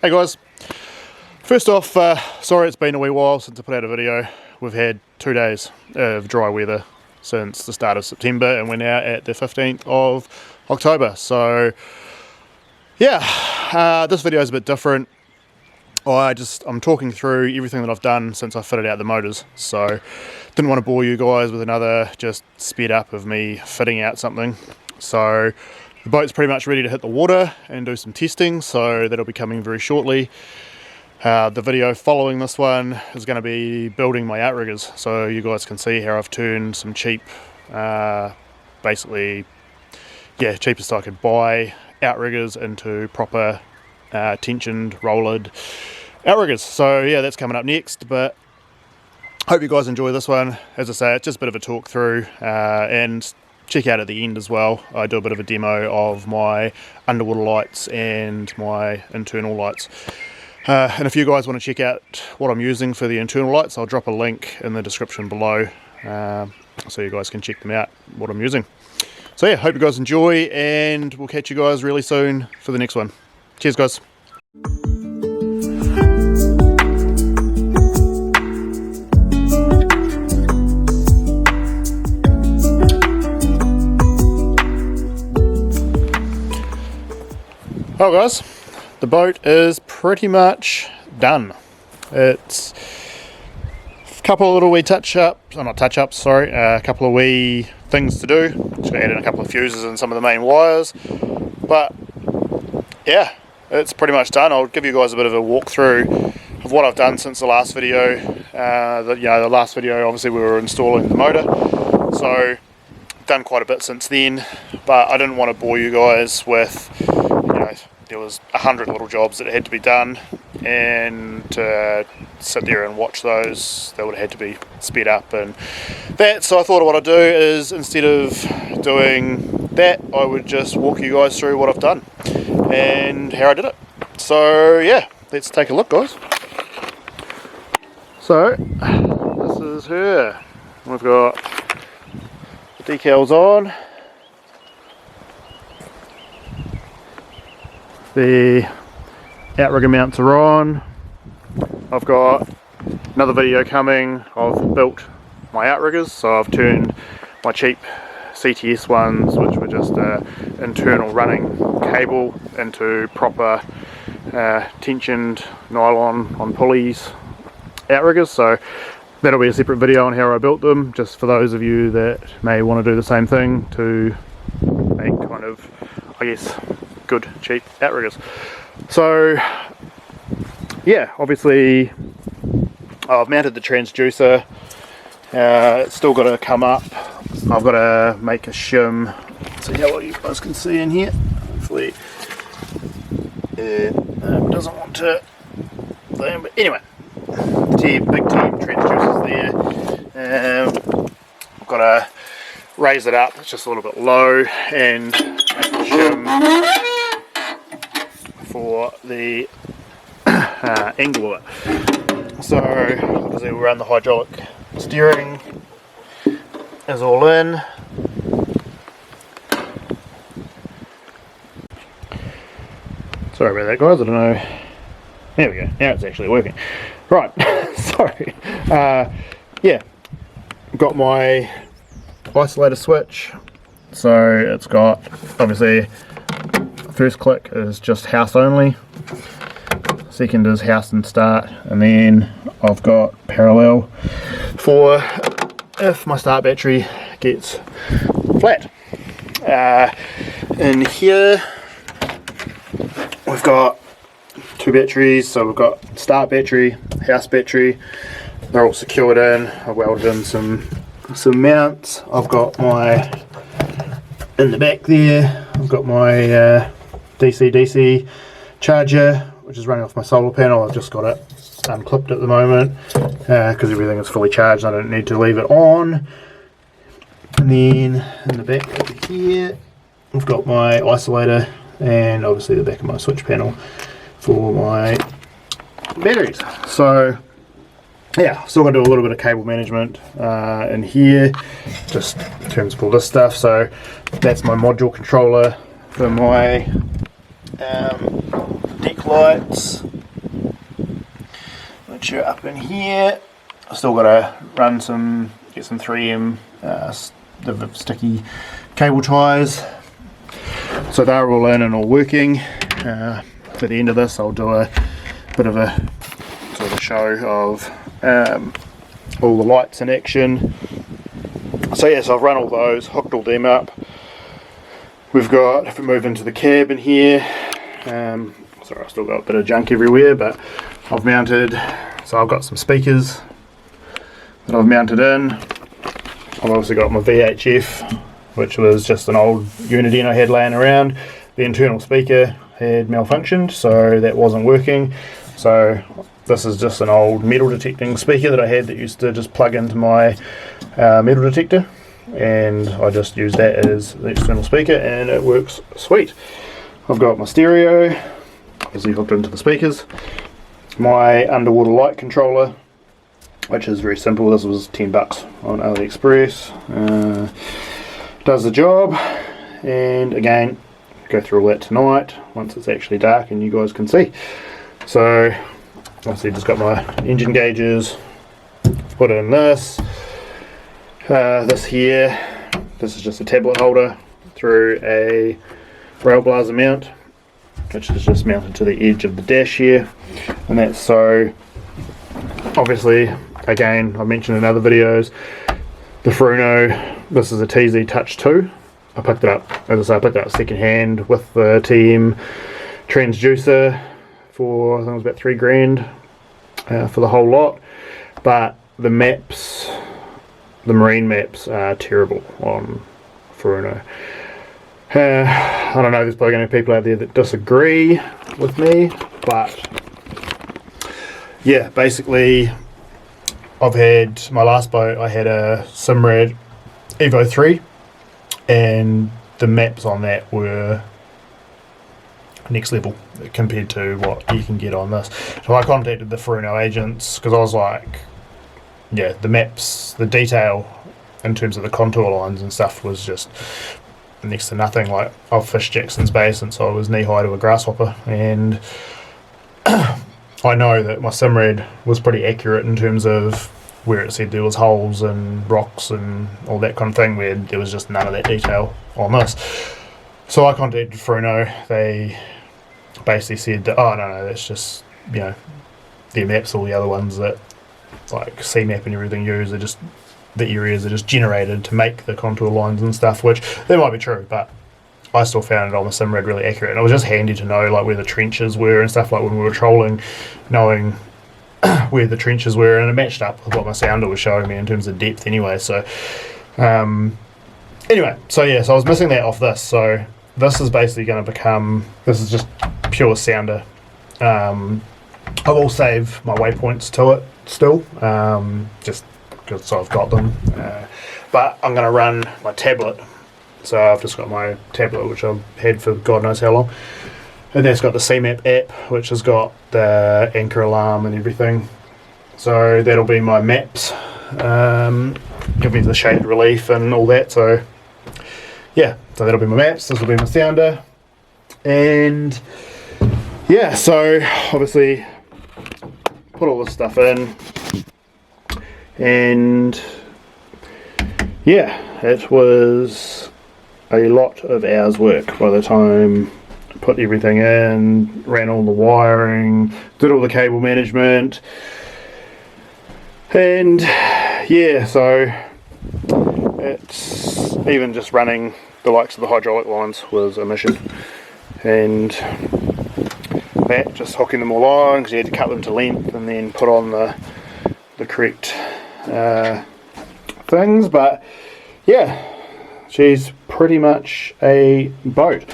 Hey guys, first off, sorry it's been a wee while since I put out a video. We've had 2 days of dry weather since the start of September and we're now at the 15th of October. So yeah, this video is a bit different. I'm talking through everything that I've done since I fitted out the motors. So didn't want to bore you guys with another just sped up of me fitting out something. So the boat's pretty much ready to hit the water and do some testing, so that'll be coming very shortly. The video following this one is going to be building my outriggers, so you guys can see how I've turned some cheap, basically, yeah, cheapest I could buy outriggers into proper tensioned, rollered outriggers. So yeah, that's coming up next, but hope you guys enjoy this one. As I say, it's just a bit of a talk through, and check out at the end as well, I do a bit of a demo of my underwater lights and my internal lights. And if you guys want to check out what I'm using for the internal lights, I'll drop a link in the description below, so you guys can check them out, what I'm using. So yeah, hope you guys enjoy, and we'll catch you guys really soon for the next one. Cheers guys. Oh guys, the boat is pretty much done. It's a couple of little wee a couple of wee things to do. Just got to add in a couple of fuses and some of the main wires, but yeah, it's pretty much done. I'll give you guys a bit of a walkthrough of what I've done since the last video. The last video, obviously we were installing the motor, so done quite a bit since then, but I didn't want to bore you guys with, there was 100 little jobs that had to be done, and to sit there and watch those, they would have had to be sped up and that. So I thought what I'd do is, instead of doing that, I would just walk you guys through what I've done and how I did it. So yeah, let's take a look guys. So this is her. We've got the decals on, the outrigger mounts are on. I've got another video coming. I've built my outriggers, so I've turned my cheap CTS ones, which were just internal running cable, into proper tensioned nylon on pulleys outriggers. So that'll be a separate video on how I built them, just for those of you that may want to do the same thing to make kind of, I guess, good cheap outriggers. So yeah, obviously I've mounted the transducer. It's still got to come up. I've got to make a shim. See how well you guys can see in here. Hopefully it doesn't want to. But anyway, big team transducers there. I've got to raise it up. It's just a little bit low, and make a shim for the angle of it. So obviously we run the hydraulic steering is all in. Sorry about that guys, I don't know. There we go, now it's actually working. Right, sorry. Yeah, got my isolator switch. So it's got, obviously, first click is just house only, second is house and start, and then I've got parallel for if my start battery gets flat. In here we've got two batteries, so we've got start battery, house battery, they're all secured in. I welded in some mounts. I've got my, in the back there, I've got my DC charger, which is running off my solar panel. I've just got it unclipped at the moment because everything is fully charged. I don't need to leave it on. And then in the back over here, I've got my isolator and obviously the back of my switch panel for my batteries. So yeah, still got to do a little bit of cable management in here, just in terms of all this stuff. So that's my module controller for my deck lights. temperature up in here. I've still got to run get some 3M the sticky cable ties. So they're all in and all working. For the end of this, I'll do a bit of a sort of show of all the lights in action. So yes, I've run all those, hooked all them up. We've got, if we move into the cab in here, sorry, I've still got a bit of junk everywhere, but I've mounted, so I've got some speakers that I've mounted in. I've also got my VHF, which was just an old Uniden I had laying around. The internal speaker had malfunctioned, so that wasn't working. So this is just an old metal detecting speaker that I had that used to just plug into my metal detector, and I just use that as the external speaker and it works sweet. I've got my stereo, obviously hooked into the speakers, my underwater light controller, which is very simple. This was $10 on AliExpress. Does the job, and again, go through all that tonight once it's actually dark and you guys can see. So obviously just got my engine gauges, put in this. This here, this is just a tablet holder through a rail blazer mount, which is just mounted to the edge of the dash here, and that's so obviously, again, I mentioned in other videos, the Frewza, this is a TZ Touch 2. I picked it up, as I say, I picked it up second hand with the TM transducer for, I think it was about $3,000 for the whole lot. But the maps, the marine maps, are terrible on Frewza. I don't know, there's probably going to be people out there that disagree with me, but yeah, basically I've had, my last boat, I had a Simrad Evo 3, and the maps on that were next level compared to what you can get on this. So I contacted the Frewza agents because I was like, yeah, the maps, the detail in terms of the contour lines and stuff was just next to nothing. Like, I've fished Jackson's Bay since I was knee high to a grasshopper, and I know that my Simrad was pretty accurate in terms of where it said there was holes and rocks and all that kind of thing, where there was just none of that detail on this. So I contacted Frewza. They basically said that, oh no, that's just, you know, their maps, all the other ones that like CMAP and everything use, are just, the areas are just generated to make the contour lines and stuff, which that might be true, but I still found it on the Simrad really accurate, and it was just handy to know like where the trenches were and stuff, like when we were trolling, knowing where the trenches were, and it matched up with what my sounder was showing me in terms of depth anyway. So anyway, so yeah, so I was missing that off this, so this is basically going to become, this is just pure sounder. I will save my waypoints to it still, just because I've got them, but I'm going to run my tablet. So I've just got my tablet, which I've had for God knows how long, and that's got the CMAP app, which has got the anchor alarm and everything. So that'll be my maps, give me the shaded relief and all that. So yeah, so that'll be my maps, this will be my sounder, and yeah, so obviously put all this stuff in, and yeah, it was a lot of hours work by the time I put everything in, ran all the wiring, did all the cable management, and yeah, so it's even just running the likes of the hydraulic lines was a mission, and that, just hooking them all on, because you had to cut them to length and then put on the correct things. But yeah, she's pretty much a boat.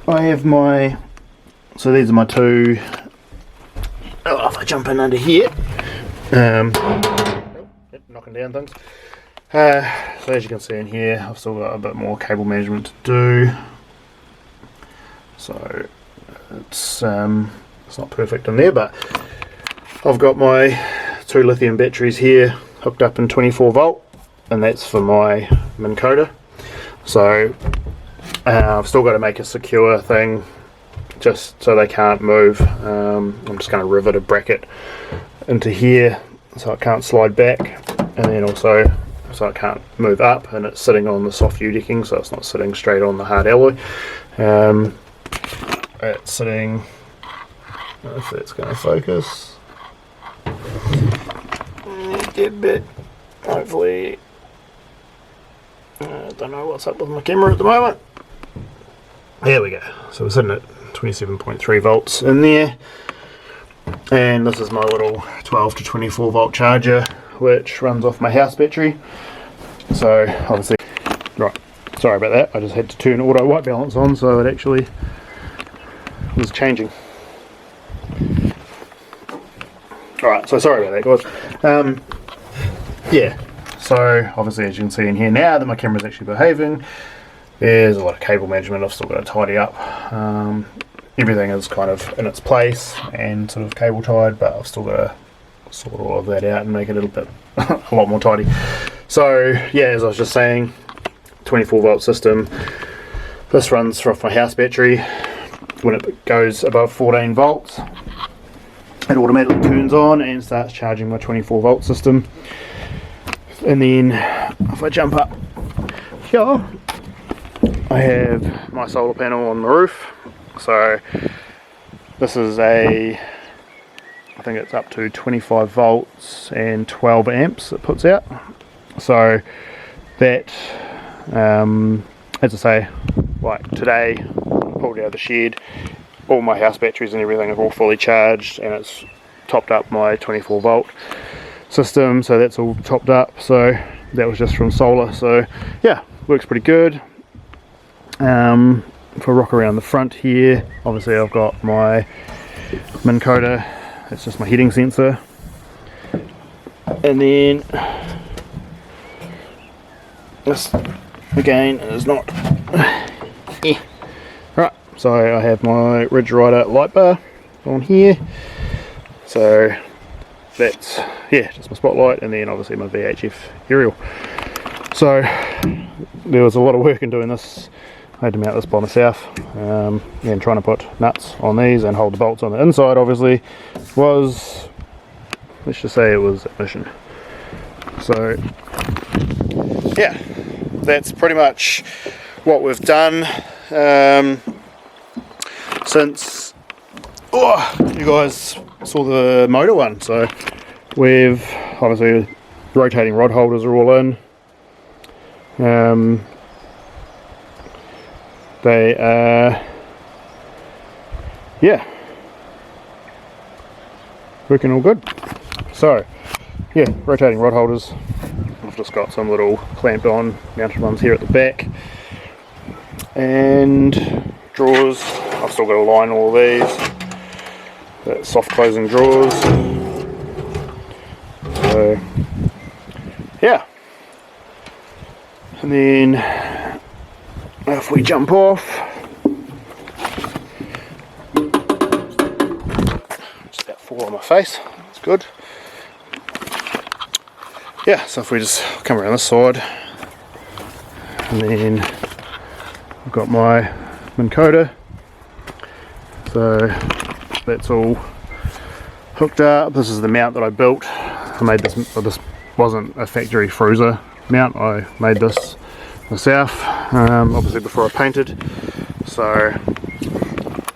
I have my, so these are my two, oh, if I jump in under here, knocking down things. So as you can see in here, I've still got a bit more cable management to do, so it's not perfect in there, but I've got my two lithium batteries here hooked up in 24 volt, and that's for my Minn Kota. So I've still got to make a secure thing just so they can't move. I'm just going to rivet a bracket into here so it can't slide back, and then also so it can't move up, and it's sitting on the soft U-decking, so it's not sitting straight on the hard alloy. It's sitting, if that's going to focus, dead bit, hopefully. I don't know what's up with my camera at the moment. There we go. So we're sitting at 27.3 volts in there, and this is my little 12 to 24 volt charger, which runs off my house battery. So obviously, right, sorry about that, I just had to turn auto white balance on so it actually was changing. Alright, so sorry about that, guys. Yeah, so obviously, as you can see in here now that my camera's actually behaving, there's a lot of cable management I've still got to tidy up. Everything is kind of in its place and sort of cable tied, but I've still got to sort all of that out and make it a little bit a lot more tidy. So yeah, as I was just saying, 24 volt system. This runs off my house battery. When it goes above 14 volts, it automatically turns on and starts charging my 24 volt system. And then if I jump up here, I have my solar panel on the roof. So this is I think it's up to 25 volts and 12 amps it puts out. So that, as I say, like today, I pulled out of the shed, all my house batteries and everything are all fully charged, and it's topped up my 24 volt system, so that's all topped up. So that was just from solar, so yeah, works pretty good. If I rock around the front here, obviously I've got my Minn Coda, it's just my heating sensor, and then this again is not right, so I have my Ridge Rider light bar on here, so that's, yeah, just my spotlight, and then obviously my VHF aerial. So there was a lot of work in doing this. I had to mount this by myself, and trying to put nuts on these and hold the bolts on the inside obviously was, let's just say it was a mission. So yeah, that's pretty much what we've done since you guys saw the motor one. So we've obviously, rotating rod holders are all in. They are, yeah, working all good. So yeah, rotating rod holders, I've just got some little clamp on mounted ones here at the back, and drawers, I've still got to line all of these, that's soft closing drawers. So yeah, and then if we jump off, just about fall on my face, that's good. Yeah, so if we just come around this side, and then I've got my Minn Coda, so that's all hooked up. This is the mount that I built. I made this, well, this wasn't a factory Frewza mount, I made this myself, obviously before I painted. So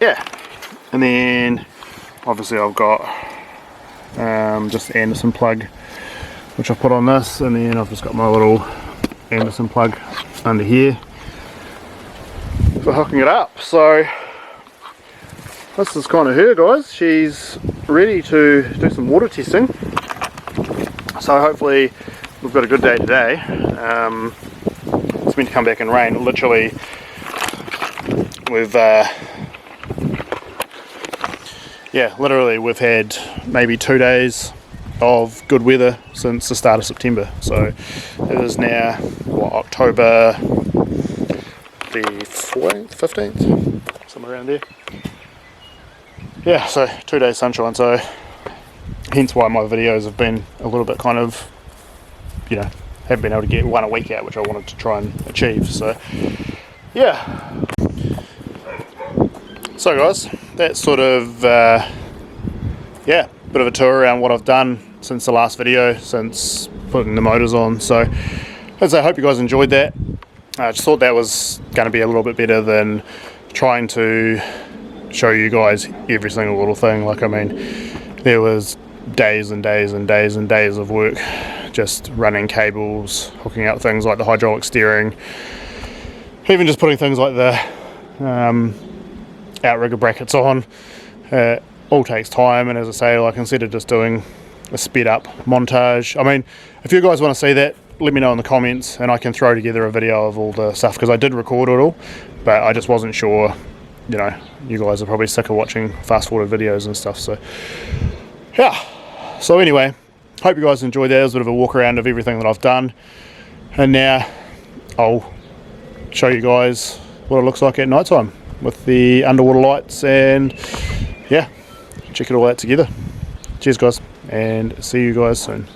yeah, and then obviously I've got just the Anderson plug which I've put on this, and then I've just got my little Anderson plug under here for hooking it up. So this is kind of her, guys. She's ready to do some water testing, so hopefully we've got a good day today. It's meant to come back and rain. Literally, we've we've had maybe 2 days of good weather since the start of September. So it is now what, October the 14th, 15th, somewhere around there. Yeah, so 2 days sunshine. So hence why my videos have been a little bit kind of, you know, haven't been able to get one a week out, which I wanted to try and achieve. So yeah, so guys, that's sort of yeah, bit of a tour around what I've done since the last video, since putting the motors on. So as I hope you guys enjoyed that. I just thought that was going to be a little bit better than trying to show you guys every single little thing. Like, I mean, there was days and days and days and days of work just running cables, hooking up things like the hydraulic steering, even just putting things like the outrigger brackets on. All takes time, and as I say, like, instead of just doing a sped up montage, I mean, if you guys want to see that, let me know in the comments and I can throw together a video of all the stuff, because I did record it all, but I just wasn't sure, you know, you guys are probably sick of watching fast forwarded videos and stuff. So yeah, so anyway, hope you guys enjoyed that. It was a bit of a walk around of everything that I've done, and now I'll show you guys what it looks like at night time with the underwater lights, and yeah, check it all out together. Cheers guys, and see you guys soon.